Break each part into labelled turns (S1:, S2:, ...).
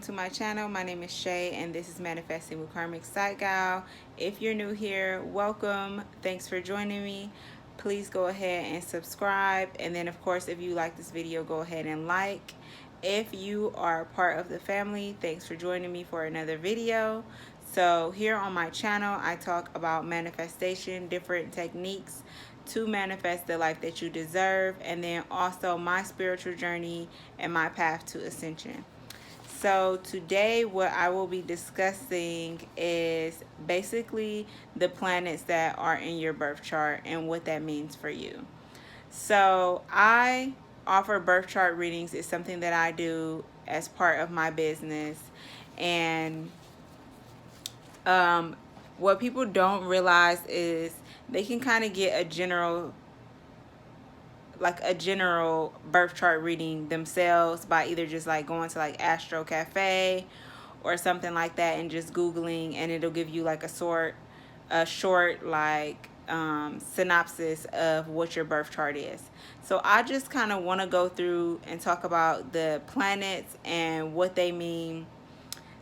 S1: to my channel. My name is Shay and this is Manifesting with Karmic Side Gal. If you're new here, welcome. Thanks for joining me. Please go ahead and subscribe, and then of course if you like this video, go ahead and like. If you are part of the family, thanks for joining me for another video. So here on my channel, I talk about manifestation, different techniques to manifest the life that you deserve, and then also my spiritual journey and my path to ascension. So today what I will be discussing is basically the planets that are in your birth chart and what that means for you. So I offer birth chart readings. It's something that I do as part of my business. And what people don't realize is they can kind of get a general birth chart reading themselves by either just like going to like Astro Cafe or something like that and just Googling, and it'll give you like a short like synopsis of what your birth chart is. So I just kind of want to go through and talk about the planets and what they mean,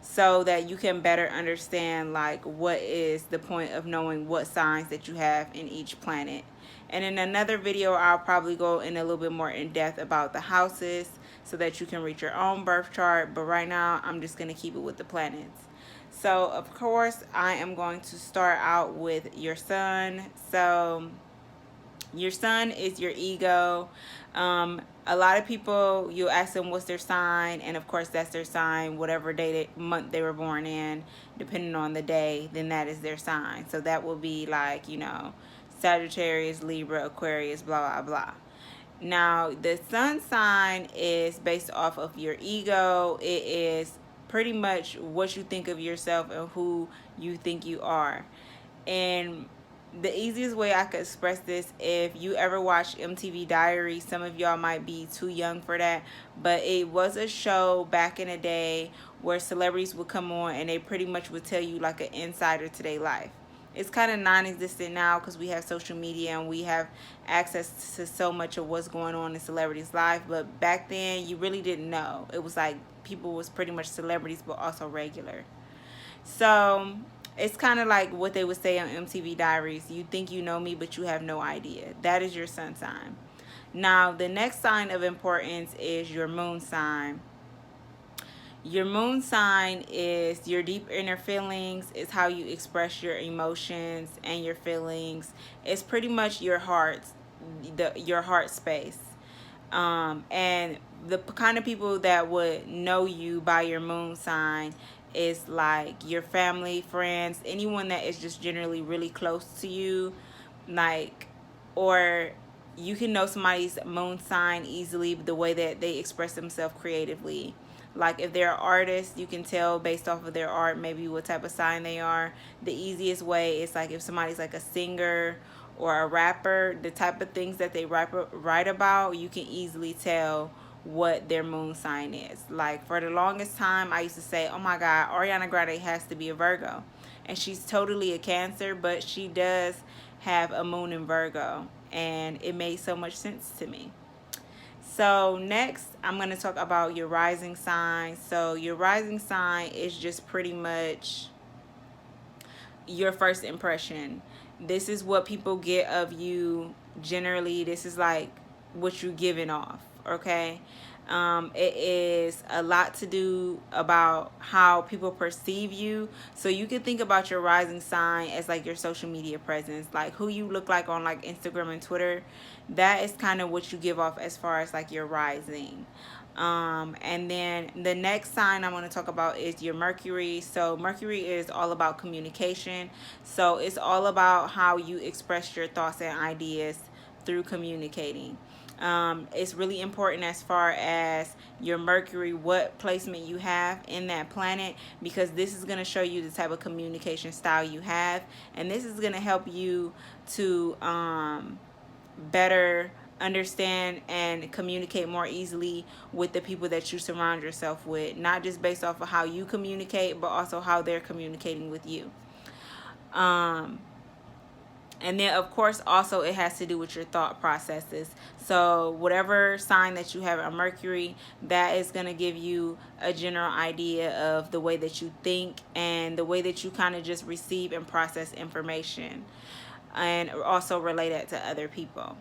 S1: so that you can better understand like what is the point of knowing what signs that you have in each planet. And in another video, I'll probably go in a little bit more in depth about the houses so that you can read your own birth chart. But right now, I'm just going to keep it with the planets. So, of course, I am going to start out with your sun. So, your sun is your ego. A lot of people, you ask them what's their sign, and of course that's their sign, whatever month they were born in, depending on the day, then that is their sign. So that will be like, Sagittarius, Libra, Aquarius, blah, blah, blah. Now, the sun sign is based off of your ego. It is pretty much what you think of yourself and who you think you are. And the easiest way I could express this, if you ever watched MTV Diaries, some of y'all might be too young for that, but it was a show back in the day where celebrities would come on and they pretty much would tell you like an insider to their life. It's kind of non-existent now because we have social media and we have access to so much of what's going on in celebrities' life. But back then, you really didn't know. It was like people was pretty much celebrities, but also regular. So it's kind of like what they would say on MTV Diaries. You think you know me, but you have no idea. That is your sun sign. Now, the next sign of importance is your moon sign. Your moon sign is your deep inner feelings. It's how you express your emotions and your feelings. It's pretty much your heart, your heart space. And the kind of people that would know you by your moon sign is like your family, friends, anyone that is just generally really close to you. Like, or you can know somebody's moon sign easily the way that they express themselves creatively. Like if they're an artist, you can tell based off of their art maybe what type of sign they are. The easiest way is like if somebody's like a singer or a rapper, the type of things that they write about, you can easily tell what their moon sign is. Like for the longest time, I used to say, oh my God, Ariana Grande has to be a Virgo. And she's totally a Cancer, but she does have a moon in Virgo. And it made so much sense to me. So next, I'm going to talk about your rising sign. So your rising sign is just pretty much your first impression. This is what people get of you generally. This is like what you're giving off, okay? It is a lot to do about how people perceive you. So you can think about your rising sign as like your social media presence, like who you look like on like Instagram and Twitter. That is kind of what you give off as far as like your rising. And then the next sign I want to talk about is your Mercury. So Mercury is all about communication. So it's all about how you express your thoughts and ideas through communicating. It's really important as far as your Mercury, what placement you have in that planet, because this is going to show you the type of communication style you have, and this is going to help you to better understand and communicate more easily with the people that you surround yourself with, not just based off of how you communicate, but also how they're communicating with you. And then, of course, also it has to do with your thought processes. So whatever sign that you have a Mercury, that is going to give you a general idea of the way that you think and the way that you kind of just receive and process information, and also relate it to other people.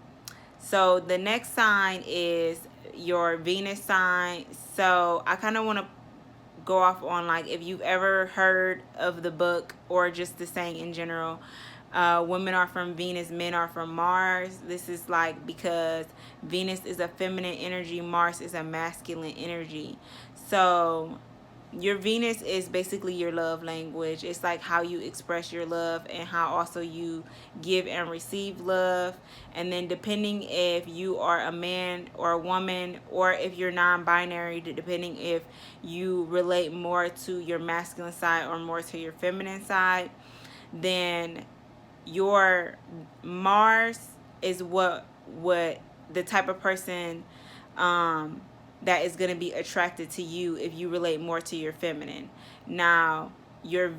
S1: So the next sign is your Venus sign. So I kind of want to go off on, like, if you've ever heard of the book, or just the saying in general, women are from Venus, men are from Mars. This is like because Venus is a feminine energy, Mars is a masculine energy. So your Venus is basically your love language. It's like how you express your love and how also you give and receive love. And then depending if you are a man or a woman, or if you're non-binary, depending if you relate more to your masculine side or more to your feminine side, then your Mars is what the type of person that is going to be attracted to you if you relate more to your feminine. Now, your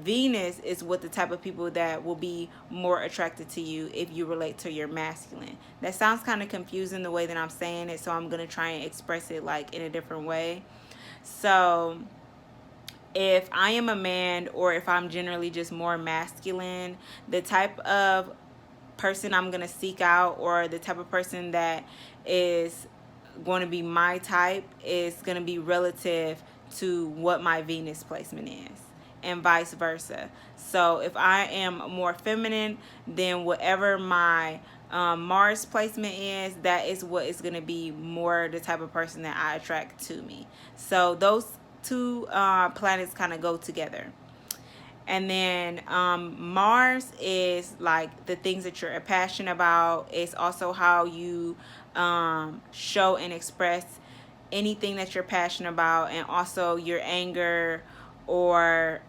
S1: Venus is what the type of people that will be more attracted to you if you relate to your masculine. That sounds kind of confusing the way that I'm saying it, so I'm going to try and express it like in a different way. So if I am a man, or if I'm generally just more masculine, the type of person I'm going to seek out, or the type of person that is going to be my type, is going to be relative to what my Venus placement is, and vice versa. So if I am more feminine, then whatever my Mars placement is, that is what is going to be more the type of person that I attract to me. So those two planets kind of go together. And then Mars is like the things that you're passionate about. It's also how you show and express anything that you're passionate about, and also your anger or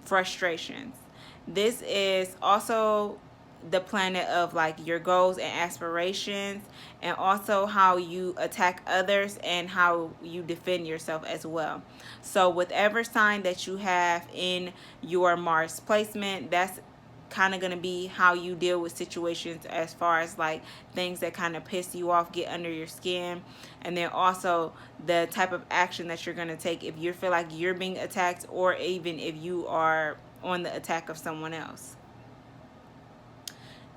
S1: frustrations. This is also the planet of like your goals and aspirations, and also how you attack others and how you defend yourself as well. So whatever sign that you have in your Mars placement, that's kind of going to be how you deal with situations, as far as like things that kind of piss you off, get under your skin. And then also the type of action that you're going to take if you feel like you're being attacked, or even if you are on the attack of someone else.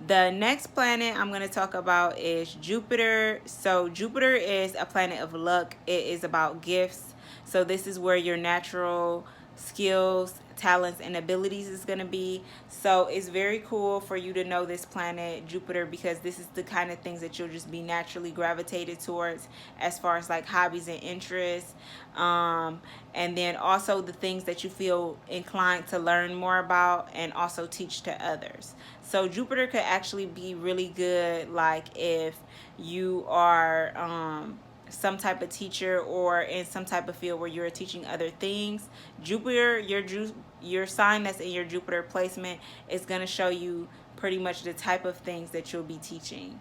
S1: The next planet I'm going to talk about is Jupiter. So Jupiter is a planet of luck. It is about gifts. So this is where your natural skills, talents, and abilities is going to be. So it's very cool for you to know this planet, Jupiter, because this is the kind of things that you'll just be naturally gravitated towards, as far as like hobbies and interests. And then also the things that you feel inclined to learn more about and also teach to others. So Jupiter could actually be really good, like if you are some type of teacher, or in some type of field where you're teaching other things. Jupiter, your sign that's in your Jupiter placement is going to show you pretty much the type of things that you'll be teaching,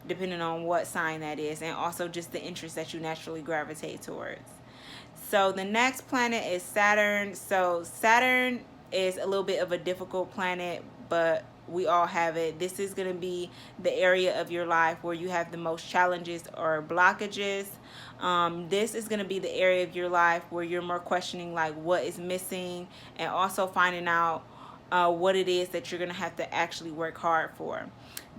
S1: depending on what sign that is, and also just the interest that you naturally gravitate towards. So the next planet is Saturn. So Saturn is a little bit of a difficult planet, but we all have it. This is going to be the area of your life where you have the most challenges or blockages. This is going to be the area of your life where you're more questioning like what is missing, and also finding out what it is that you're going to have to actually work hard for.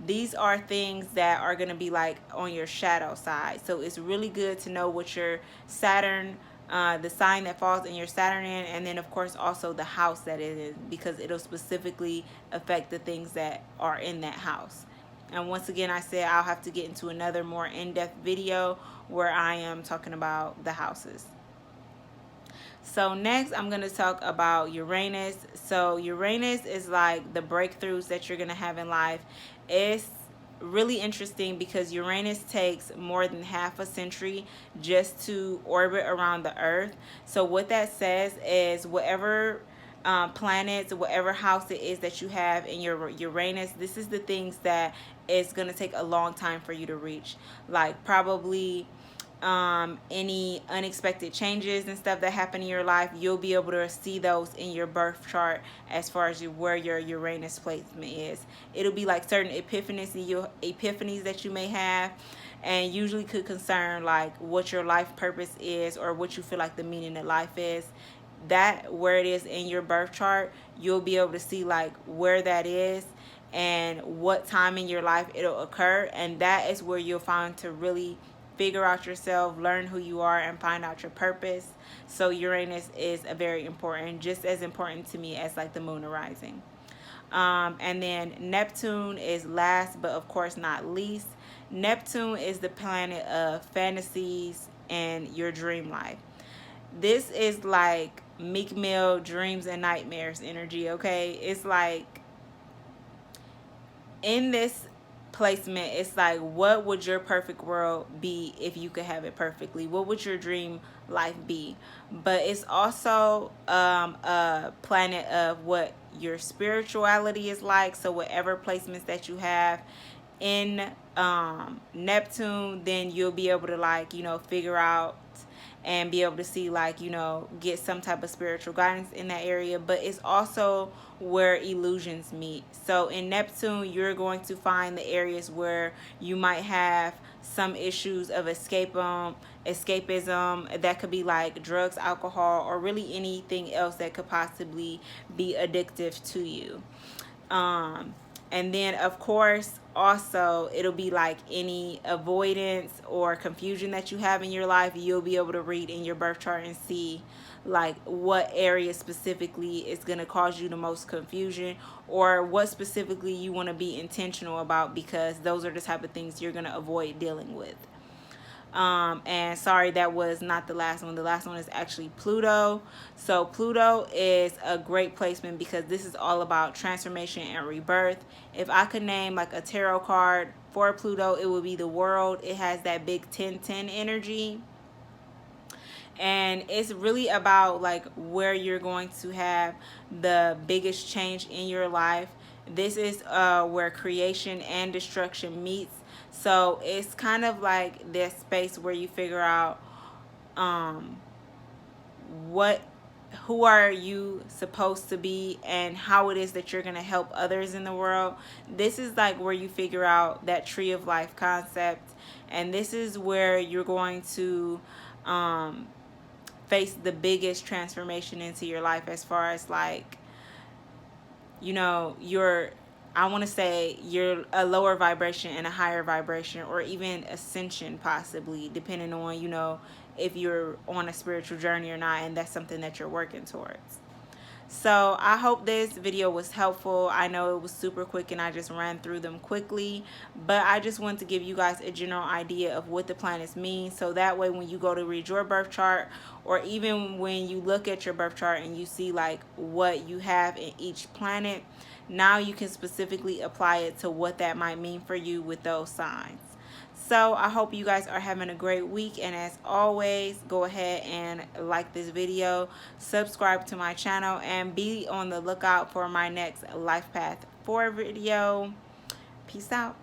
S1: These are things that are going to be like on your shadow side. So it's really good to know what your Saturn, the sign that falls in your Saturn in, and then of course also the house that it is, because it'll specifically affect the things that are in that house. And once again, I said I'll have to get into another more in-depth video where I am talking about the houses. So next I'm going to talk about Uranus. So Uranus is like the breakthroughs that you're going to have in life. It's really interesting because Uranus takes more than half a century just to orbit around the Earth. So what that says is whatever planets, whatever house it is that you have in your Uranus, this is the things that it's going to take a long time for you to reach. Like probably any unexpected changes and stuff that happen in your life, you'll be able to see those in your birth chart as far as where your Uranus placement is. It'll be like certain epiphanies that you may have, and usually could concern like what your life purpose is or what you feel like the meaning of life is. That where it is in your birth chart, you'll be able to see like where that is and what time in your life it'll occur, and that is where you'll find to really figure out yourself, learn who you are, and find out your purpose. So Uranus is a very important, just as important to me as like the moon arising. And then Neptune is last, but of course not least. Neptune is the planet of fantasies and your dream life. This is like Meek Mill dreams and nightmares energy, okay? It's like in this placement, it's like, what would your perfect world be if you could have it perfectly? What would your dream life be? But it's also a planet of what your spirituality is like. So whatever placements that you have in Neptune, then you'll be able to like, you know, figure out and be able to see like, you know, get some type of spiritual guidance in that area. But it's also where illusions meet. So in Neptune, you're going to find the areas where you might have some issues of escapism. That could be like drugs, alcohol, or really anything else that could possibly be addictive to you. And then of course also it'll be like any avoidance or confusion that you have in your life, you'll be able to read in your birth chart and see like what area specifically is going to cause you the most confusion, or what specifically you want to be intentional about, because those are the type of things you're going to avoid dealing with. And sorry, that was not the last one. The last one is actually Pluto. So Pluto is a great placement because this is all about transformation and rebirth. If I could name like a tarot card for Pluto, it would be the World. It has that big 1010 energy. And it's really about like where you're going to have the biggest change in your life. This is where creation and destruction meets. So it's kind of like this space where you figure out who are you supposed to be and how it is that you're going to help others in the world. This is like where you figure out that tree of life concept, and this is where you're going to face the biggest transformation into your life, as far as like, you know, I want to say you're a lower vibration and a higher vibration, or even ascension possibly, depending on, you know, if you're on a spiritual journey or not, and that's something that you're working towards. So I hope this video was helpful. I know it was super quick and I just ran through them quickly, but I just want to give you guys a general idea of what the planets mean, so that way when you go to read your birth chart, or even when you look at your birth chart and you see like what you have in each planet, now you can specifically apply it to what that might mean for you with those signs. So I hope you guys are having a great week, and as always, go ahead and like this video, subscribe to my channel, and be on the lookout for my next Life Path 4 video. Peace out.